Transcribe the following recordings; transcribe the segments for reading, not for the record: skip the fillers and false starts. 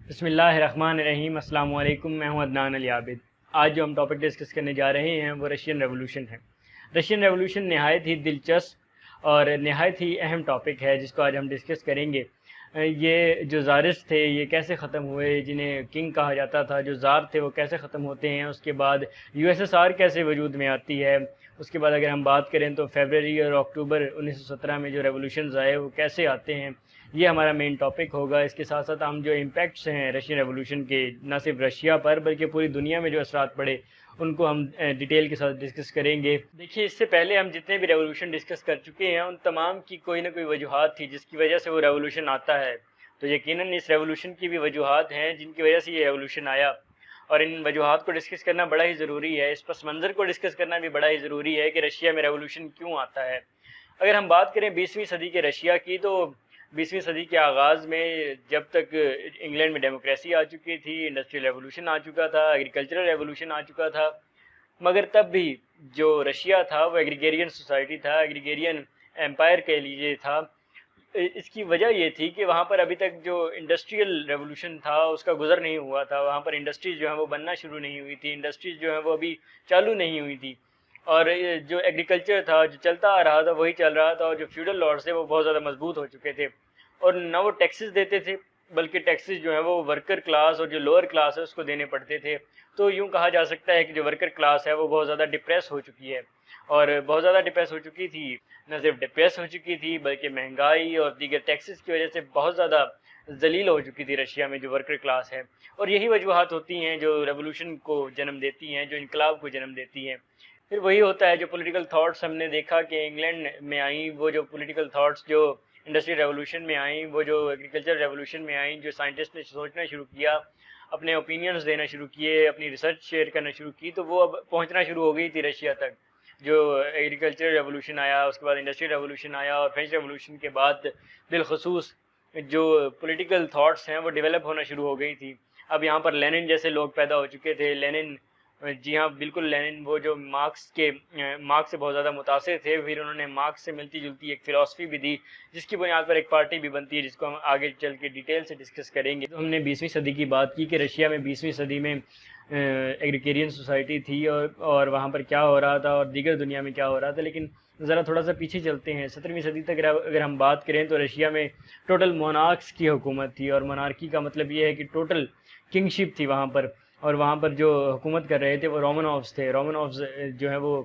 بسم اللہ الرحمن الرحیم۔ السلام علیکم، میں ہوں عدنان علی عابد۔ آج جو ہم ٹاپک ڈسکس کرنے جا رہے ہیں وہ رشین ریولوشن ہے۔ رشین ریولوشن نہایت ہی دلچسپ اور نہایت ہی اہم ٹاپک ہے جس کو آج ہم ڈسکس کریں گے۔ یہ جو زارس تھے یہ کیسے ختم ہوئے، جنہیں کنگ کہا جاتا تھا، جو زار تھے وہ کیسے ختم ہوتے ہیں، اس کے بعد یو ایس ایس آر کیسے وجود میں آتی ہے، اس کے بعد اگر ہم بات کریں تو فیبرری اور اکتوبر 1917 میں جو ریولوشنز آئے وہ کیسے آتے ہیں، یہ ہمارا مین ٹاپک ہوگا۔ اس کے ساتھ ساتھ ہم جو امپیکٹس ہیں رشین ریولوشن کے، نہ صرف رشیا پر بلکہ پوری دنیا میں جو اثرات پڑے ان کو ہم ڈیٹیل کے ساتھ ڈسکس کریں گے۔ دیکھیے، اس سے پہلے ہم جتنے بھی ریولوشن ڈسکس کر چکے ہیں ان تمام کی کوئی نہ کوئی وجوہات تھی جس کی وجہ سے وہ ریولوشن آتا ہے، تو یقیناً اس ریولوشن کی بھی وجوہات ہیں جن کی وجہ سے یہ ریولوشن آیا، اور ان وجوہات کو ڈسکس کرنا بڑا ہی ضروری ہے۔ اس پس منظر کو ڈسکس کرنا بھی بڑا ہی ضروری ہے کہ رشیا میں ریولوشن کیوں آتا ہے۔ اگر ہم بات کریں 20ویں صدی کے رشیا کی، تو 20ویں صدی کے آغاز میں جب تک انگلینڈ میں ڈیموکریسی آ چکی تھی، انڈسٹریل ریولوشن آ چکا تھا، ایگریکلچرل ریولوشن آ چکا تھا، مگر تب بھی جو رشیا تھا وہ ایگریگیرین سوسائٹی تھا، ایگریگیرین ایمپائر کے لیے تھا۔ اس کی وجہ یہ تھی کہ وہاں پر ابھی تک جو انڈسٹریل ریولوشن تھا اس کا گزر نہیں ہوا تھا، وہاں پر انڈسٹریز جو ہیں وہ بننا شروع نہیں ہوئی تھی، انڈسٹریز جو ہیں وہ ابھی چالو نہیں ہوئی تھی، اور جو ایگریکلچر تھا جو چلتا آ رہا تھا وہی چل رہا تھا، اور جو فیوڈل لارڈز تھے وہ بہت زیادہ مضبوط ہو چکے تھے، اور نہ وہ ٹیکسز دیتے تھے بلکہ ٹیکسز جو ہیں وہ ورکر کلاس اور جو لوور کلاس ہے اس کو دینے پڑتے تھے۔ تو یوں کہا جا سکتا ہے کہ جو ورکر کلاس ہے وہ بہت زیادہ ڈپریس ہو چکی ہے، اور بہت زیادہ ڈپریس ہو چکی تھی، نہ صرف ڈپریس ہو چکی تھی بلکہ مہنگائی اور دیگر ٹیکسز کی وجہ سے بہت زیادہ ذلیل ہو چکی تھی رشیا میں جو ورکر کلاس ہے، اور یہی وجوہات ہوتی ہیں جو ریولوشن کو جنم دیتی ہیں، جو انقلاب کو جنم دیتی ہیں۔ پھر وہی ہوتا ہے جو پولیٹیکل تھاٹس ہم نے دیکھا کہ انگلینڈ میں آئیں، وہ جو پولیٹیکل تھاٹس جو انڈسٹریل ریولوشن میں آئیں، وہ جو ایگریکلچر ریولوشن میں آئیں، جو سائنٹسٹ نے سوچنا شروع کیا، اپنے اوپینینز دینا شروع کیے، اپنی ریسرچ شیئر کرنا شروع کی، تو وہ اب پہنچنا شروع ہو گئی تھی رشیا تک۔ جو ایگریکلچر ریولوشن آیا، اس کے بعد انڈسٹریل ریولوشن آیا، اور فرینچ ریولوشن کے بعد بالخصوص جو پولیٹیکل تھاٹس ہیں وہ ڈیولپ ہونا شروع ہو گئی تھی۔ اب یہاں پر لینن جیسے لوگ پیدا ہو چکے تھے۔ لینن، جی ہاں بالکل، لینن وہ جو مارکس سے بہت زیادہ متاثر تھے، پھر انہوں نے مارکس سے ملتی جلتی ایک فلسفی بھی دی جس کی بنیاد پر ایک پارٹی بھی بنتی ہے، جس کو ہم آگے چل کے ڈیٹیل سے ڈسکس کریں گے۔ تو ہم نے 20ویں صدی کی بات کی کہ رشیا میں 20ویں صدی میں ایگریکیرین سوسائٹی تھی، اور وہاں پر کیا ہو رہا تھا اور دیگر دنیا میں کیا ہو رہا تھا، لیکن ذرا تھوڑا سا پیچھے چلتے ہیں۔ 17ویں صدی تک اگر ہم بات کریں تو رشیا میں ٹوٹل مونارکس کی حکومت تھی، اور مونارکی کا مطلب یہ ہے کہ ٹوٹل کنگ شپ تھی وہاں پر، اور وہاں پر جو حکومت کر رہے تھے وہ رومنوفز تھے۔ رومنوفز جو ہے وہ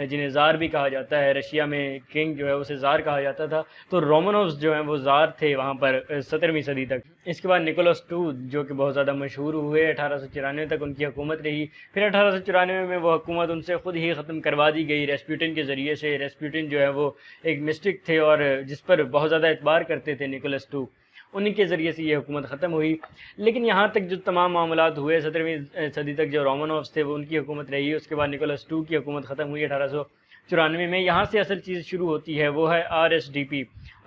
جنہیں زار بھی کہا جاتا ہے، رشیا میں کنگ جو ہے اسے زار کہا جاتا تھا، تو رومنوفز جو ہیں وہ زار تھے وہاں پر 17ویں صدی تک۔ اس کے بعد نکولس II جو کہ بہت زیادہ مشہور ہوئے، 1894 تک ان کی حکومت رہی، پھر 1894 میں وہ حکومت ان سے خود ہی ختم کروا دی گئی ریسپیوٹن کے ذریعے سے۔ ریسپیوٹن جو ہے وہ ایک مسٹک تھے اور جس پر بہت زیادہ اعتبار کرتے تھے نکولس II، انہی کے ذریعے سے یہ حکومت ختم ہوئی۔ لیکن یہاں تک جو تمام معاملات ہوئے، 17ویں صدی تک جو رومنوفز تھے وہ ان کی حکومت رہی، اس کے بعد نکولس II کی حکومت ختم ہوئی 1894 میں۔ یہاں سے اصل چیز شروع ہوتی ہے، وہ ہے RSDP۔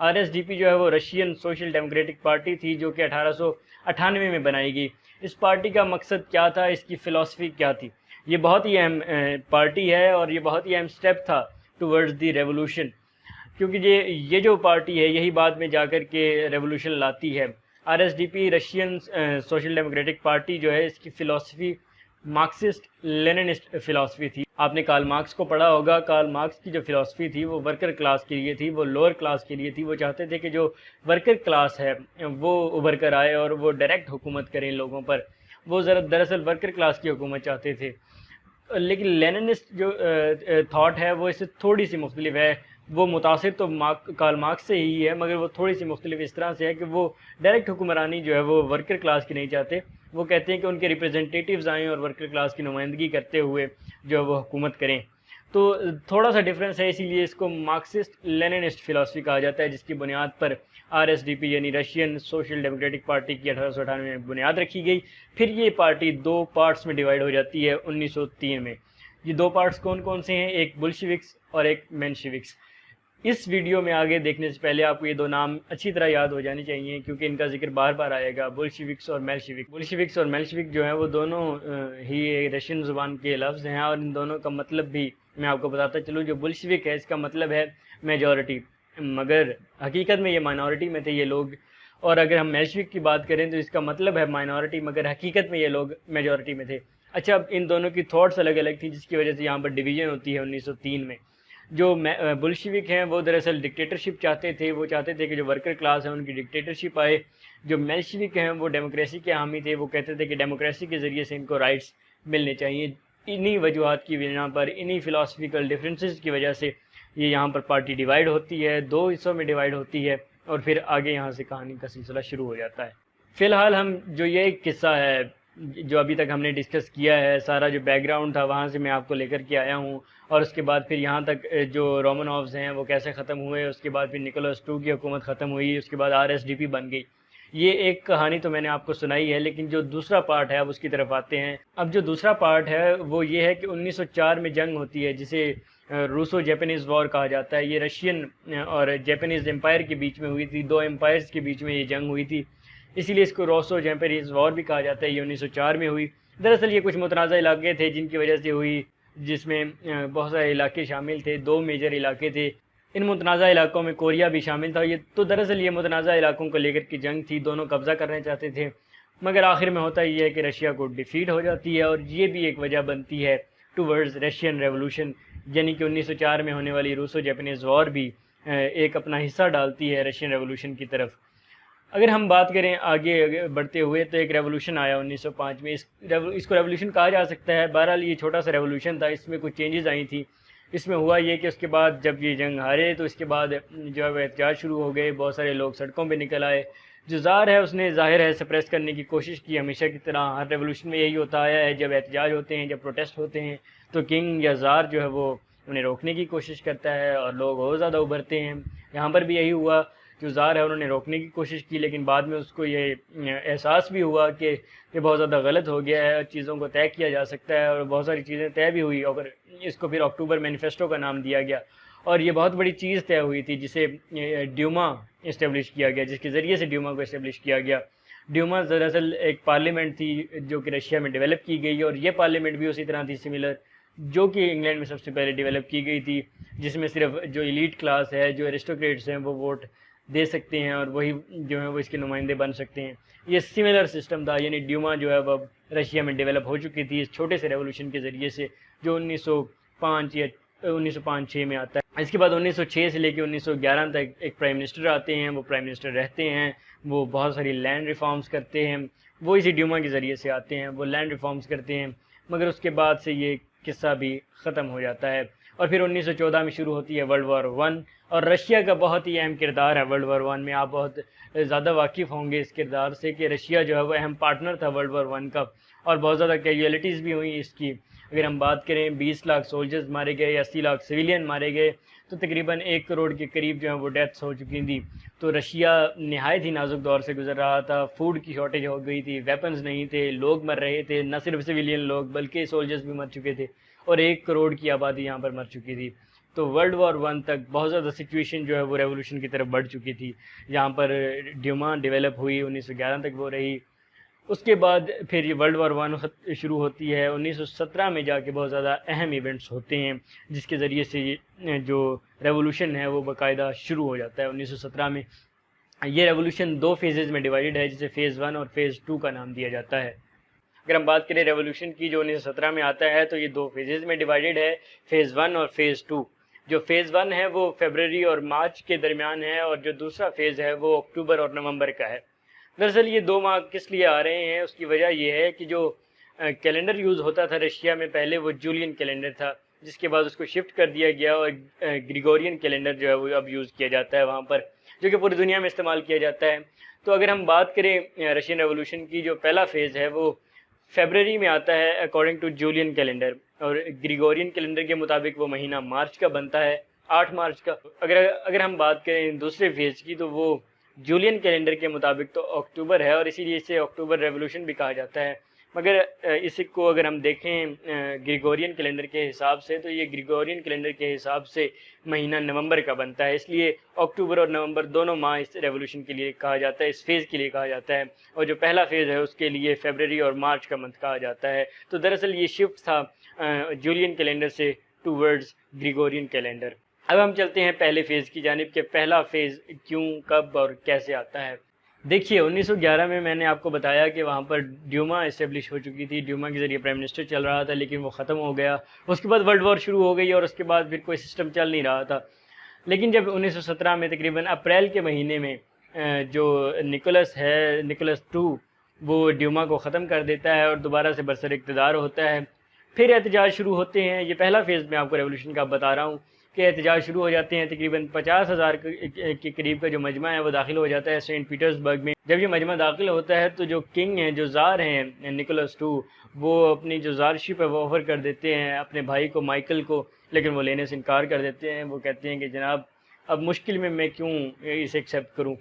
RSDP جو ہے وہ رشین سوشل ڈیموکریٹک پارٹی تھی، جو کہ 1898 میں بنائی گئی۔ اس پارٹی کا مقصد کیا تھا، اس کی فلسفی کیا تھی؟ یہ بہت ہی اہم پارٹی ہے، اور یہ بہت ہی اہم سٹیپ تھا ٹورڈز دی ریولوشن، کیونکہ یہ جو پارٹی ہے یہی بعد میں جا کر کے ریولوشن لاتی ہے۔ RSDP Russian social democratic party جو ہے، اس کی فلسفی مارکسسٹ لیننسٹ فلسفی تھی۔ آپ نے کارل مارکس کو پڑھا ہوگا۔ کارل مارکس کی جو فلسفی تھی وہ ورکر کلاس کے لیے تھی، وہ لوور کلاس کے لیے تھی۔ وہ چاہتے تھے کہ جو ورکر کلاس ہے وہ ابھر کر آئے اور وہ ڈائریکٹ حکومت کریں لوگوں پر۔ وہ دراصل ورکر کلاس کی حکومت چاہتے تھے، لیکن لیننسٹ جو تھاٹ ہے وہ اس سے تھوڑی سی مختلف ہے۔ وہ متاثر تو کارل مارکس سے ہی ہے، مگر وہ تھوڑی سی مختلف اس طرح سے ہے کہ وہ ڈائریکٹ حکمرانی جو ہے وہ ورکر کلاس کی نہیں چاہتے۔ وہ کہتے ہیں کہ ان کے ریپرزنٹیٹیوز آئیں اور ورکر کلاس کی نمائندگی کرتے ہوئے جو وہ حکومت کریں۔ تو تھوڑا سا ڈفرینس ہے، اسی لیے اس کو مارکسسٹ لیننسٹ فلسفی کہا جاتا ہے، جس کی بنیاد پر RSDP یعنی رشین سوشل ڈیموکریٹک پارٹی کی 1898 میں بنیاد رکھی گئی۔ پھر یہ پارٹی دو پارٹس میں ڈیوائیڈ ہو جاتی ہے 1903 میں۔ یہ دو پارٹس کون کون سے ہیں؟ ایک بلشوکس اور ایک مینشوکس۔ اس ویڈیو میں آگے دیکھنے سے پہلے آپ کو یہ دو نام اچھی طرح یاد ہو جانے چاہیے، کیونکہ ان کا ذکر بار بار آئے گا، بلشوکس اور میلشوک۔ بلشوکس اور میلشوک جو ہیں وہ دونوں ہی رشین زبان کے لفظ ہیں، اور ان دونوں کا مطلب بھی میں آپ کو بتاتا چلوں۔ جو بلشوک ہے اس کا مطلب ہے میجورٹی، مگر حقیقت میں یہ مائنورٹی میں تھے یہ لوگ، اور اگر ہم میلشوک کی بات کریں تو اس کا مطلب ہے مائنورٹی، مگر حقیقت میں یہ لوگ میجورٹی میں تھے۔ اچھا، اب ان دونوں کی تھاٹس الگ الگ تھی، جس کی وجہ سے یہاں پر ڈویژن ہوتی ہے 1903 میں۔ جو بلشوک ہیں وہ دراصل ڈکٹیٹرشپ چاہتے تھے، وہ چاہتے تھے کہ جو ورکر کلاس ہے ان کی ڈکٹیٹرشپ آئے۔ جو میلشوک ہیں وہ ڈیموکریسی کے حامی تھے، وہ کہتے تھے کہ ڈیموکریسی کے ذریعے سے ان کو رائٹس ملنے چاہیے۔ انہی وجوہات کی بنا پر، انہی فلاسفیکل ڈفرینسز کی وجہ سے یہ یہاں پر پارٹی ڈیوائیڈ ہوتی ہے، دو حصوں میں ڈیوائیڈ ہوتی ہے، اور پھر آگے یہاں سے کہانی کا سلسلہ شروع ہو جاتا ہے۔ فی الحال ہم جو یہ ایک قصہ ہے جو ابھی تک ہم نے ڈسکس کیا ہے، سارا جو بیک گراؤنڈ تھا وہاں سے میں آپ کو لے کر کے آیا ہوں، اور اس کے بعد پھر یہاں تک جو رومانوفز ہیں وہ کیسے ختم ہوئے، اس کے بعد پھر نکولس II کی حکومت ختم ہوئی، اس کے بعد RSDP بن گئی۔ یہ ایک کہانی تو میں نے آپ کو سنائی ہے، لیکن جو دوسرا پارٹ ہے اب اس کی طرف آتے ہیں۔ اب جو دوسرا پارٹ ہے وہ یہ ہے کہ 1904 میں جنگ ہوتی ہے، جسے روسو جیپنیز وار کہا جاتا ہے۔ یہ رشین اور جیپنیز امپائر کے بیچ میں ہوئی تھی، دو امپائرز کے بیچ میں یہ جنگ ہوئی تھی، اسی لیے اس کو روسو جیپنیز وار بھی کہا جاتا ہے۔ یہ 1904 میں ہوئی۔ دراصل یہ کچھ متنازع علاقے تھے جن کی وجہ سے ہوئی، جس میں بہت سارے علاقے شامل تھے، دو میجر علاقے تھے۔ ان متنازع علاقوں میں کوریا بھی شامل تھا۔ یہ تو دراصل یہ متنازع علاقوں کو لے کر کی جنگ تھی، دونوں قبضہ کرنا چاہتے تھے، مگر آخر میں ہوتا یہ ہے کہ رشیا کو ڈیفیٹ ہو جاتی ہے، اور یہ بھی ایک وجہ بنتی ہے ٹوورڈز رشین ریولوشن، یعنی کہ 1904 میں ہونے والی روسو جیپنیز وار بھی ایک اپنا حصہ ڈالتی ہے رشین ریولوشن کی طرف۔ اگر ہم بات کریں آگے بڑھتے ہوئے تو ایک ریولوشن آیا 1905 میں، اس کو ریولوشن کہا جا سکتا ہے۔ بہرحال یہ چھوٹا سا ریولوشن تھا، اس میں کچھ چینجز آئی تھی۔ اس میں ہوا یہ کہ اس کے بعد جب یہ جنگ ہارے تو اس کے بعد جو ہے وہ احتجاج شروع ہو گئے، بہت سارے لوگ سڑکوں پہ نکل آئے۔ جو زار ہے اس نے ظاہر ہے سپریس کرنے کی کوشش کی، ہمیشہ کی طرح ہر ریولوشن میں یہی ہوتا آیا ہے، جب احتجاج ہوتے ہیں، جب پروٹیسٹ ہوتے ہیں تو کنگ یا زار جو ہے وہ انہیں روکنے کی کوشش کرتا ہے اور لوگ اور زیادہ ابھرتے ہیں۔ یہاں پر بھی یہی ہوا، جو زار ہے انہوں نے روکنے کی کوشش کی، لیکن بعد میں اس کو یہ احساس بھی ہوا کہ یہ بہت زیادہ غلط ہو گیا ہے، چیزوں کو طے کیا جا سکتا ہے، اور بہت ساری چیزیں طے بھی ہوئی، اور اس کو پھر اکتوبر مینیفیسٹو کا نام دیا گیا۔ اور یہ بہت بڑی چیز طے ہوئی تھی جسے ڈیوما اسٹیبلش کیا گیا، جس کے ذریعے سے ڈیوما کو اسٹیبلش کیا گیا۔ ڈیوما دراصل ایک پارلیمنٹ تھی جو کہ رشیا میں ڈیولپ کی گئی، اور یہ پارلیمنٹ بھی اسی طرح تھی سملر، جو کہ انگلینڈ میں سب سے پہلے ڈیولپ کی گئی تھی، جس میں صرف جو ایلیٹ کلاس ہے، جو ایرسٹوکریٹس ہیں وہ ووٹ دے سکتے ہیں، اور وہی جو ہے وہ اس کے نمائندے بن سکتے ہیں۔ یہ سملر سسٹم تھا، یعنی ڈیوما جو ہے وہ رشیا میں ڈیولپ ہو چکی تھی اس چھوٹے سے ریولوشن کے ذریعے سے، جو 1905-6 میں آتا ہے۔ اس کے بعد 1906 سے لے کے 1911 تک ایک پرائم منسٹر آتے ہیں، وہ پرائم منسٹر رہتے ہیں، وہ بہت ساری لینڈ ریفارمز کرتے ہیں، وہ اسی ڈیوما کے ذریعے سے آتے ہیں، وہ لینڈ ریفارمز کرتے ہیں، مگر اس کے بعد سے یہ قصہ بھی ختم ہو جاتا ہے۔ اور پھر 1914 میں شروع ہوتی ہے ورلڈ وار 1، اور رشیا کا بہت ہی اہم کردار ہے ورلڈ وار 1 میں۔ آپ بہت زیادہ واقف ہوں گے اس کردار سے کہ رشیا جو ہے وہ اہم پارٹنر تھا ورلڈ وار 1 کا، اور بہت زیادہ کیجویلٹیز بھی ہوئیں اس کی۔ اگر ہم بات کریں 20 لاکھ سولجرز مارے گئے، 80 لاکھ سویلین مارے گئے، تو تقریباً 1 کروڑ کے قریب جو ہیں وہ ڈیتھس ہو چکی تھیں۔ تو رشیا نہایت ہی نازک دور سے گزر رہا تھا، فوڈ کی شارٹیج ہو گئی تھی، ویپنز نہیں تھے، لوگ مر رہے تھے، نہ صرف سویلین لوگ بلکہ سولجرز بھی مر چکے تھے، اور 1 کروڑ کی آبادی یہاں پر مر چکی تھی۔ تو ورلڈ وار 1 تک بہت زیادہ سچویشن جو ہے وہ ریولوشن کی طرف بڑھ چکی تھی۔ یہاں پر ڈیوما ڈیولپ ہوئی، 1911 تک وہ رہی۔ اس کے بعد پھر یہ ورلڈ وار 1 شروع ہوتی ہے، 1917 میں جا کے بہت زیادہ اہم ایونٹس ہوتے ہیں، جس کے ذریعے سے جو ریولوشن ہے وہ باقاعدہ شروع ہو جاتا ہے 1917 میں۔ یہ ریولوشن 2 فیزز میں ڈیوائیڈڈ ہے، جسے فیز 1 اور فیز 2 کا نام دیا جاتا ہے۔ اگر ہم بات کریں ریولوشن کی جو 1917 میں آتا ہے تو یہ 2 فیزز میں ڈیوائیڈڈ ہے، فیز 1 اور فیز 2۔ جو فیز 1 ہے وہ فیبرری اور مارچ کے درمیان ہے، اور جو دوسرا فیز ہے وہ اکتوبر اور نومبر کا ہے۔ دراصل یہ 2 ماہ کس لیے آ رہے ہیں، اس کی وجہ یہ ہے کہ جو کیلنڈر یوز ہوتا تھا رشیا میں پہلے وہ جولین کیلنڈر تھا، جس کے بعد اس کو شفٹ کر دیا گیا، اور گریگورین کیلنڈر جو ہے وہ اب یوز کیا جاتا ہے وہاں پر، جو کہ پوری دنیا میں استعمال کیا جاتا ہے۔ تو اگر ہم بات کریں رشین ریولوشن کی، جو پہلا فیز ہے وہ فیبرری میں آتا ہے اکارڈنگ ٹو جولین کیلنڈر، اور گریگورین کیلنڈر کے مطابق وہ مہینہ مارچ کا بنتا ہے، 8 مارچ کا۔ اگر ہم بات کریں دوسرے فیز کی تو وہ جولین کیلنڈر کے مطابق تو اکتوبر ہے، اور اسی لیے اسے اکتوبر ریولوشن بھی کہا جاتا ہے۔ مگر اس کو اگر ہم دیکھیں گریگورین کیلنڈر کے حساب سے تو یہ گریگورین کیلنڈر کے حساب سے مہینہ نومبر کا بنتا ہے، اس لیے اکتوبر اور نومبر دونوں ماہ اس ریولوشن کے لیے کہا جاتا ہے، اس فیز کے لیے کہا جاتا ہے، اور جو پہلا فیز ہے اس کے لیے فیبرری اور مارچ کا منتھ کہا جاتا ہے۔ تو دراصل یہ شفٹ تھا جولین کیلنڈر سے ٹوورڈز گریگورین کیلنڈر۔ اب ہم چلتے ہیں پہلے فیز کی جانب کہ پہلا فیز کیوں، کب اور کیسے آتا ہے۔ دیکھیے 1911 میں میں نے آپ کو بتایا کہ وہاں پر ڈیوما اسٹیبلش ہو چکی تھی، ڈیوما کے ذریعے پرائم منسٹر چل رہا تھا، لیکن وہ ختم ہو گیا. اس کے بعد ورلڈ وار شروع ہو گئی اور اس کے بعد پھر کوئی سسٹم چل نہیں رہا تھا. لیکن جب 1917 میں تقریباً اپریل کے مہینے میں جو نکولس ٹو وہ ڈیوما کو ختم کر دیتا ہے اور دوبارہ سے برسر اقتدار ہوتا ہے. پھر احتجاج شروع ہوتے ہیں. یہ پہلا فیز میں آپ کو ریولوشن کا بتا رہا ہوں کہ احتجاج شروع ہو جاتے ہیں. تقریباً 50,000 کے قریب کا جو مجمع ہے وہ داخل ہو جاتا ہے سینٹ پیٹرز برگ میں. جب یہ مجمع داخل ہوتا ہے تو جو کنگ ہیں، جو زار ہیں نکولس ٹو، وہ اپنی جو زارشپ ہے وہ آفر کر دیتے ہیں اپنے بھائی کو، مائیکل کو، لیکن وہ لینے سے انکار کر دیتے ہیں. وہ کہتے ہیں کہ جناب اب مشکل میں کیوں اسے ایکسیپٹ کروں.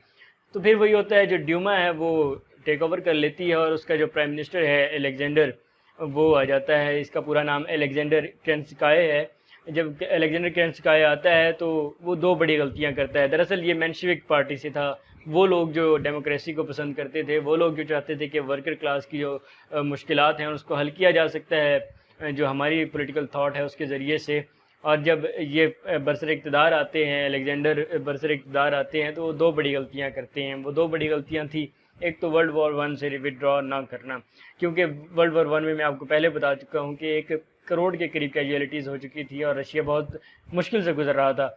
تو پھر وہی ہوتا ہے، جو ڈیوما ہے وہ ٹیک اوور کر لیتی ہے اور اس کا جو پرائم منسٹر ہے الیگزینڈر وہ آ جاتا ہے. اس کا پورا نام الیگزینڈر کرنسکائے ہے. جب الیگزینڈر کرنسکائے آتا ہے تو وہ دو بڑی غلطیاں کرتا ہے. دراصل یہ مینشوک پارٹی سے تھا. وہ لوگ جو ڈیموکریسی کو پسند کرتے تھے، وہ لوگ جو چاہتے تھے کہ ورکر کلاس کی جو مشکلات ہیں اس کو حل کیا جا سکتا ہے جو ہماری پولیٹیکل تھاٹ ہے اس کے ذریعے سے. اور جب یہ برسر اقتدار آتے ہیں، الیگزینڈر برسر اقتدار آتے ہیں، تو وہ دو بڑی غلطیاں کرتے ہیں. وہ دو بڑی غلطیاں تھیں. ایک تو ورلڈ وار 1 سے وڈرا نہ کرنا، کیونکہ ورلڈ وار 1 میں آپ کو پہلے بتا چکا ہوں کہ 1 کروڑ کے قریب کیجویلٹیز ہو چکی تھی اور رشیا بہت مشکل سے گزر رہا تھا.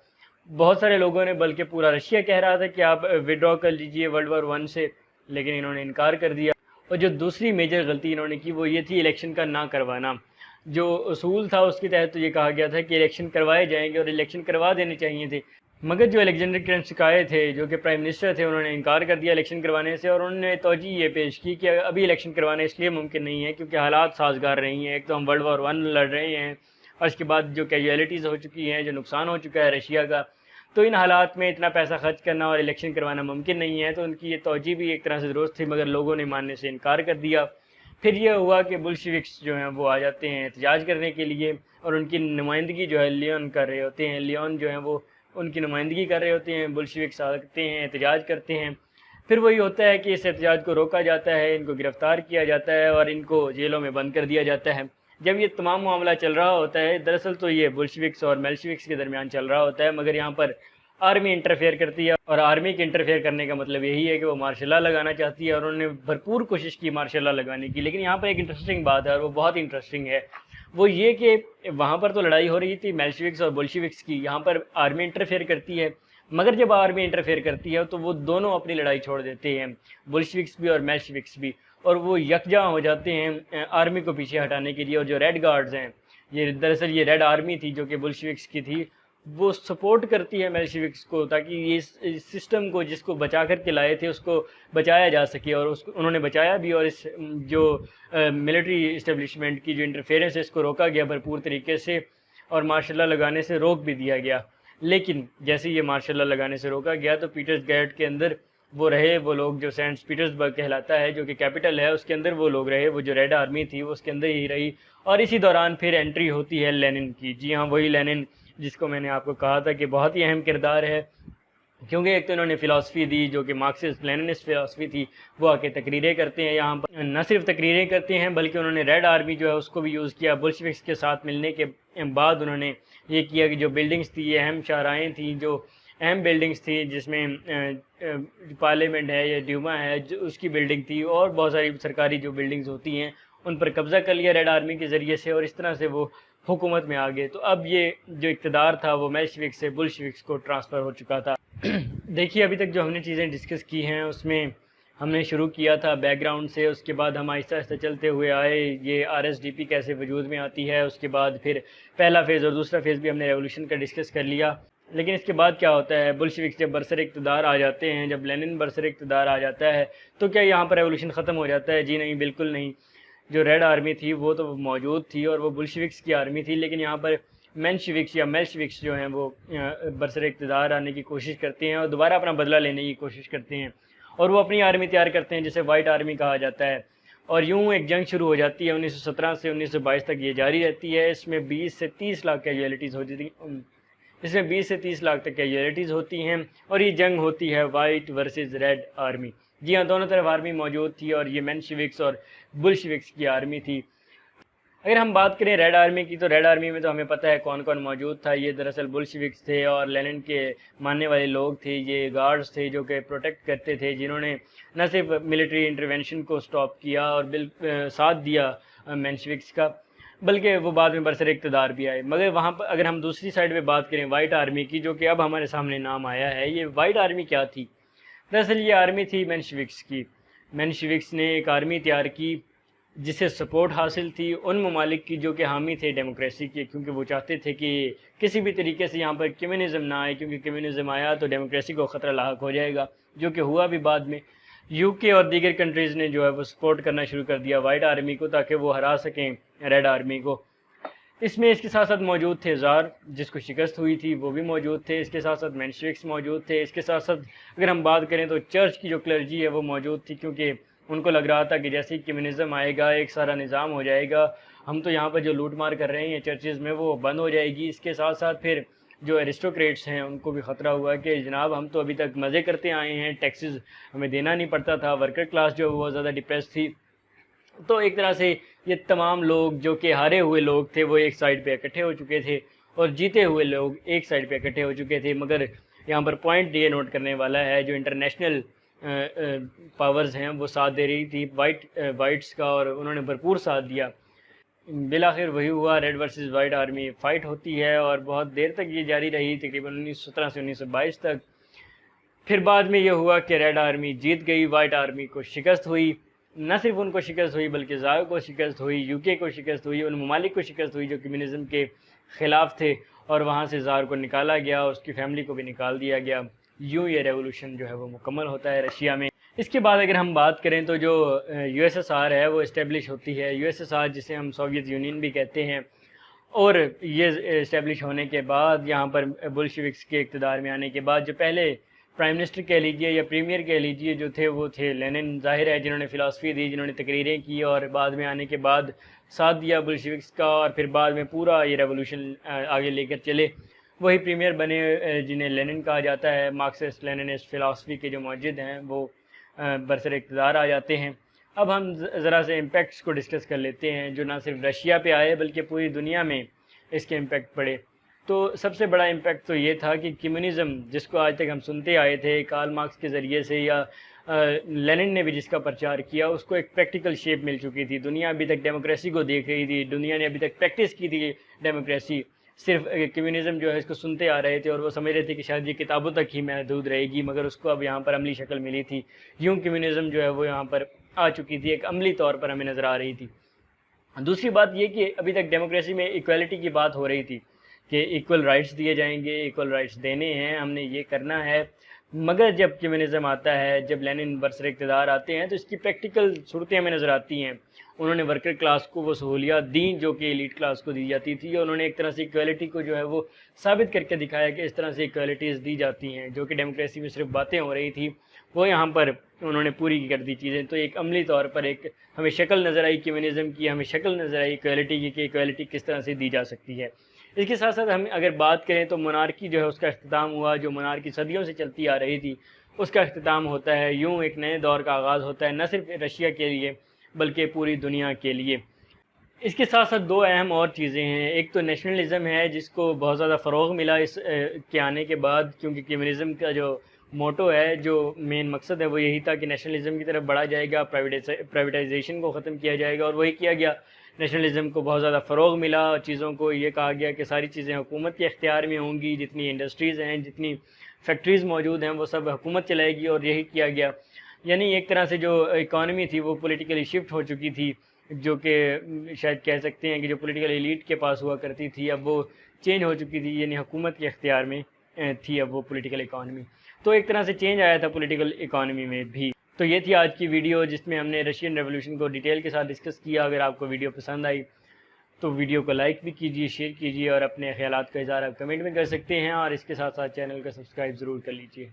بہت سارے لوگوں نے، بلکہ پورا رشیا کہہ رہا تھا کہ آپ وڈرا کر لیجئے ورلڈ وار 1 سے، لیکن انہوں نے انکار کر دیا. اور جو دوسری میجر غلطی انہوں نے کی وہ یہ تھی الیکشن کا نہ کروانا. جو اصول تھا اس کے تحت تو یہ کہا گیا تھا کہ الیکشن کروائے جائیں گے اور الیکشن کروا دینے چاہیے تھے. مگر جو الیگزینڈر کرنسکائے تھے جو کہ پرائم منسٹر تھے، انہوں نے انکار کر دیا الیکشن کروانے سے. اور انہوں نے توجہ یہ پیش کی کہ ابھی الیکشن کروانے اس لیے ممکن نہیں ہے کیونکہ حالات سازگار نہیں ہیں. ایک تو ہم ورلڈ وار 1 لڑ رہے ہیں اور اس کے بعد جو کیجویلٹیز ہو چکی ہیں، جو نقصان ہو چکا ہے رشیا کا، تو ان حالات میں اتنا پیسہ خرچ کرنا اور الیکشن کروانا ممکن نہیں ہے. تو ان کی یہ توجہ بھی ایک طرح سے درست تھی، مگر لوگوں نے ماننے سے انکار کر دیا. پھر یہ ہوا کہ بلشوکس جو ہیں وہ آ جاتے ہیں احتجاج کرنے کے لیے اور ان کی نمائندگی جو ہے لیون کر رہے ہوتے ہیں. لیون جو ہیں وہ ان کی نمائندگی کر رہے ہوتے ہیں. بلشوکس آتے ہیں، احتجاج کرتے ہیں. پھر وہی ہوتا ہے کہ اس احتجاج کو روکا جاتا ہے، ان کو گرفتار کیا جاتا ہے اور ان کو جیلوں میں بند کر دیا جاتا ہے. جب یہ تمام معاملہ چل رہا ہوتا ہے، دراصل تو یہ بلشوکس اور میلشوکس کے درمیان چل رہا ہوتا ہے، مگر یہاں پر آرمی انٹرفیئر کرتی ہے. اور آرمی کے انٹرفیئر کرنے کا مطلب یہی ہے کہ وہ مارشل لا لگانا چاہتی ہے اور انہوں نے بھرپور کوشش کی مارشل لا لگانے کی. لیکن یہاں پر ایک انٹرسٹنگ بات ہے اور وہ بہت انٹرسٹنگ ہے، وہ یہ کہ وہاں پر تو لڑائی ہو رہی تھی میلشوکس اور بلشوکس کی، یہاں پر آرمی انٹرفیئر کرتی ہے. مگر جب آرمی انٹرفیئر کرتی ہے تو وہ دونوں اپنی لڑائی چھوڑ دیتے ہیں، بلشوکس بھی اور میلشوکس بھی، اور وہ یکجا ہو جاتے ہیں آرمی کو پیچھے ہٹانے کے لیے. اور جو ریڈ گارڈز ہیں، یہ دراصل یہ ریڈ آرمی تھی جو کہ بلشوکس کی تھی، وہ سپورٹ کرتی ہے میلشوکس کو تاکہ یہ اس سسٹم کو جس کو بچا کر کے لائے تھے اس کو بچایا جا سکے. اور اس کو انہوں نے بچایا بھی، اور اس جو ملٹری اسٹیبلشمنٹ کی جو انٹرفیئرنس ہے اس کو روکا گیا بھرپور طریقے سے اور مارشل لا لگانے سے روک بھی دیا گیا. لیکن جیسے یہ مارشل لا لگانے سے روکا گیا تو پیٹرز گیٹ کے اندر وہ رہے وہ لوگ، جو سینٹ پیٹرز برگ کہلاتا ہے جو کہ کیپٹل ہے، اس کے اندر وہ لوگ رہے، وہ جو ریڈ آرمی تھی وہ اس کے اندر ہی رہی. اور اسی دوران پھر انٹری ہوتی ہے لینن کی. جی ہاں، وہی لینن جس کو میں نے آپ کو کہا تھا کہ بہت ہی اہم کردار ہے، کیونکہ ایک تو انہوں نے فلاسفی دی جو کہ مارکسسٹ لیننسٹ فلاسفی تھی. وہ آ کے تقریریں کرتے ہیں یہاں پر، نہ صرف تقریریں کرتے ہیں بلکہ انہوں نے ریڈ آرمی جو ہے اس کو بھی یوز کیا. بلشوکس کے ساتھ ملنے کے بعد انہوں نے یہ کیا کہ جو بلڈنگز تھی، یہ اہم شاہراہیں تھیں، جو اہم بلڈنگز تھی جس میں پارلیمنٹ ہے یا ڈیوما ہے جو اس کی بلڈنگ تھی، اور بہت ساری سرکاری جو بلڈنگز ہوتی ہیں ان پر قبضہ کر لیا ریڈ آرمی کے ذریعے سے، اور اس طرح سے وہ حکومت میں آ گئے. تو اب یہ جو اقتدار تھا وہ میلشوکس سے بلشوکس کو ٹرانسفر ہو چکا تھا. دیکھیے ابھی تک جو ہم نے چیزیں ڈسکس کی ہیں اس میں ہم نے شروع کیا تھا بیک گراؤنڈ سے، اس کے بعد ہم آہستہ آہستہ چلتے ہوئے آئے یہ RSDP کیسے وجود میں آتی ہے، اس کے بعد پھر پہلا فیز اور دوسرا فیز بھی ہم نے ریولوشن کا ڈسکس کر لیا. لیکن اس کے بعد کیا ہوتا ہے، بلشوکس جب برسر اقتدار آ جاتے ہیں، جب لینن برسر اقتدار آ جاتا ہے تو کیا یہاں پر ریولوشن ختم ہو جاتا ہے؟ جی نہیں، بالکل نہیں. جو ریڈ آرمی تھی وہ تو موجود تھی اور وہ بلشوکس کی آرمی تھی، لیکن یہاں پر مینشوکس یا میلشوکس جو ہیں وہ برسر اقتدار آنے کی کوشش کرتے ہیں اور دوبارہ اپنا بدلہ لینے کی کوشش کرتے ہیں، اور وہ اپنی آرمی تیار کرتے ہیں جسے وائٹ آرمی کہا جاتا ہے. اور یوں ایک جنگ شروع ہو جاتی ہے 1917 سے 1922 تک یہ جاری رہتی ہے. اس میں 20 سے 30 لاکھ کیجویلٹیز ہوتی تھی، اس میں 20 سے 30 لاکھ تک کیجویلٹیز ہوتی ہیں، اور یہ جنگ ہوتی ہے وائٹ ورسز ریڈ آرمی. جی ہاں، دونوں طرف آرمی موجود تھی اور یہ مینشوکس اور بلشوکس کی آرمی تھی. اگر ہم بات کریں ریڈ آرمی کی، تو ریڈ آرمی میں تو ہمیں پتہ ہے کون کون موجود تھا۔ یہ دراصل بولشوکس تھے اور لینن کے ماننے والے لوگ تھے، یہ گارڈز تھے جو کہ پروٹیکٹ کرتے تھے، جنہوں نے نہ صرف ملٹری انٹرونشن کو سٹاپ کیا اور ساتھ دیا مینشوکس کا، بلکہ وہ بعد میں برسر اقتدار بھی آئے۔ مگر وہاں پر اگر ہم دوسری سائڈ پہ بات کریں وائٹ آرمی کی، جو کہ اب ہمارے سامنے نام آیا ہے، یہ وائٹ آرمی کیا تھی؟ دراصل یہ آرمی تھی مینشوکس کی۔ مینشوکس نے ایک آرمی تیار کی جسے سپورٹ حاصل تھی ان ممالک کی جو کہ حامی تھے ڈیموکریسی کے، کیونکہ وہ چاہتے تھے کہ کسی بھی طریقے سے یہاں پر کمیونزم نہ آئے، کیونکہ کمیونزم آیا تو ڈیموکریسی کو خطرہ لاحق ہو جائے گا، جو کہ ہوا بھی بعد میں۔ یو کے اور دیگر کنٹریز نے جو ہے وہ سپورٹ کرنا شروع کر دیا وائٹ آرمی کو، تاکہ وہ ہرا سکیں ریڈ آرمی کو۔ اس میں اس کے ساتھ ساتھ موجود تھے زار، جس کو شکست ہوئی تھی، وہ بھی موجود تھے۔ اس کے ساتھ ساتھ مینشوکس موجود تھے۔ اس کے ساتھ ساتھ اگر ہم بات کریں تو چرچ کی جو کلرجی ہے وہ موجود تھی، کیونکہ ان کو لگ رہا تھا کہ جیسے ہی کمیونزم آئے گا ایک سارا نظام ہو جائے گا، ہم تو یہاں پر جو لوٹ مار کر رہے ہیں چرچز میں وہ بند ہو جائے گی۔ اس کے ساتھ ساتھ پھر جو ایرسٹوکریٹس ہیں ان کو بھی خطرہ ہوا کہ جناب ہم تو ابھی تک مزے کرتے آئے ہیں، ٹیکسز ہمیں دینا نہیں پڑتا تھا، ورکر کلاس جو بہت زیادہ ڈپریس تھی۔ تو ایک طرح سے یہ تمام لوگ جو کہ ہارے ہوئے لوگ تھے وہ ایک سائڈ پہ اکٹھے ہو چکے تھے، اور جیتے ہوئے لوگ ایک سائڈ پہ اکٹھے ہو چکے تھے۔ مگر یہاں پر پوائنٹ یہ نوٹ کرنے والا ہے، جو انٹرنیشنل پاورز ہیں وہ ساتھ دے رہی تھی وائٹس کا، اور انہوں نے بھرپور ساتھ دیا۔ بالآخر وہی ہوا، red versus white army fight ہوتی ہے اور بہت دیر تک یہ جاری رہی، تقریباً 1917 سے 1922 تک۔ پھر بعد میں یہ ہوا کہ ریڈ آرمی جیت گئی، وائٹ آرمی کو شکست ہوئی۔ نہ صرف ان کو شکست ہوئی بلکہ زار کو شکست ہوئی، یو کے کو شکست ہوئی، ان ممالک کو شکست ہوئی جو کمیونزم کے خلاف تھے، اور وہاں سے زار کو نکالا گیا، اس کی فیملی کو بھی نکال دیا گیا۔ یوں یہ ریولوشن جو ہے وہ مکمل ہوتا ہے رشیا میں۔ اس کے بعد اگر ہم بات کریں تو جو یو ایس ایس آر ہے وہ اسٹیبلش ہوتی ہے۔ یو ایس ایس آر جسے ہم سوویت یونین بھی کہتے ہیں، اور یہ اسٹیبلش ہونے کے بعد یہاں پر بولشوکس کے اقتدار میں آنے کے بعد جو پہلے پرائم منسٹر کہہ لیجئے یا پریمیئر کہہ لیجئے جو تھے وہ تھے لینن، ظاہر ہے، جنہوں نے فلاسفی دی، جنہوں نے تقریریں کی، اور بعد میں آنے کے بعد ساتھ دیا بولشوکس کا، اور پھر بعد میں پورا یہ ریولوشن آگے لے کر چلے۔ وہی پریمیئر بنے جنہیں لینن کہا جاتا ہے۔ مارکسسٹ لیننسٹ فلاسفی کے جو موجد ہیں وہ برسر اقتدار آ جاتے ہیں۔ اب ہم ذرا سے امپیکٹس کو ڈسکس کر لیتے ہیں، جو نہ صرف رشیا پہ آئے بلکہ پوری دنیا میں اس کے امپیکٹ پڑے۔ تو سب سے بڑا امپیکٹ تو یہ تھا کہ کمیونزم، جس کو آج تک ہم سنتے آئے تھے کارل مارکس کے ذریعے سے، یا لینن نے بھی جس کا پرچار کیا، اس کو ایک پریکٹیکل شیپ مل چکی تھی۔ دنیا ابھی تک ڈیموکریسی کو دیکھ رہی تھی، دنیا نے ابھی تک پریکٹس کی تھی ڈیموکریسی، صرف کمیونزم جو ہے اس کو سنتے آ رہے تھے، اور وہ سمجھ رہے تھے کہ شاید یہ کتابوں تک ہی محدود رہے گی، مگر اس کو اب یہاں پر عملی شکل ملی تھی۔ یوں کمیونزم جو ہے وہ یہاں پر آ چکی تھی، ایک عملی طور پر ہمیں نظر آ رہی تھی۔ دوسری بات یہ کہ ابھی تک ڈیموکریسی میں ایکویلٹی کی بات ہو رہی تھی کہ ایکول رائٹس دیے جائیں گے، ایکول رائٹس دینے ہیں، ہم نے یہ کرنا ہے۔ مگر جب کمیونزم آتا ہے، جب لینن برسر اقتدار آتے ہیں، تو اس کی پریکٹیکل صورتیں ہمیں نظر آتی ہیں۔ انہوں نے ورکر کلاس کو وہ سہولیات دیں جو کہ ایلیٹ کلاس کو دی جاتی تھی، اور انہوں نے ایک طرح سے ایکویلٹی کو جو ہے وہ ثابت کر کے دکھایا کہ اس طرح سے ایکویلٹیز دی جاتی ہیں، جو کہ ڈیموکریسی میں صرف باتیں ہو رہی تھی، وہ یہاں پر انہوں نے پوری کر دی چیزیں۔ تو ایک عملی طور پر ایک ہمیں شکل نظر آئی کمیونزم کی، ہمیں شکل نظر آئی ایکویلٹی کی کہ ایکویلٹی کس طرح سے دی جا سکتی ہے۔ اس کے ساتھ ساتھ ہم اگر بات کریں تو مونارکی جو ہے اس کا اختتام ہوا، جو مونارکی صدیوں سے چلتی آ رہی تھی اس کا اختتام ہوتا ہے۔ یوں ایک نئے دور کا آغاز ہوتا ہے، نہ صرف رشیا کے لیے بلکہ پوری دنیا کے لیے۔ اس کے ساتھ ساتھ دو اہم اور چیزیں ہیں۔ ایک تو نیشنلزم ہے، جس کو بہت زیادہ فروغ ملا اس کے آنے کے بعد، کیونکہ کمیونزم کا جو موٹو ہے، جو مین مقصد ہے، وہ یہی تھا کہ نیشنلزم کی طرف بڑھا جائے گا، پرائیویٹائزیشن کو ختم کیا جائے گا، اور وہی کیا گیا۔ نیشنلزم کو بہت زیادہ فروغ ملا، چیزوں کو یہ کہا گیا کہ ساری چیزیں حکومت کے اختیار میں ہوں گی، جتنی انڈسٹریز ہیں، جتنی فیکٹریز موجود ہیں، وہ سب حکومت چلائے گی، اور یہی کیا گیا۔ یعنی ایک طرح سے جو اکانومی تھی وہ پولیٹیکلی شفٹ ہو چکی تھی، جو کہ شاید کہہ سکتے ہیں کہ جو پولیٹیکل ایلیٹ کے پاس ہوا کرتی تھی اب وہ چینج ہو چکی تھی، یعنی حکومت کے اختیار میں تھی اب وہ پولیٹیکل اکانومی۔ تو ایک طرح سے چینج آیا تھا پولیٹیکل اکانومی میں بھی۔ تو یہ تھی آج کی ویڈیو، جس میں ہم نے رشین ریولوشن کو ڈیٹیل کے ساتھ ڈسکس کیا۔ اگر آپ کو ویڈیو پسند آئی تو ویڈیو کو لائک بھی کیجیے، شیئر کیجیے، اور اپنے خیالات کا اظہار آپ کمنٹ میں کر سکتے ہیں، اور اس کے ساتھ ساتھ چینل کا سبسکرائب ضرور کر لیجیے۔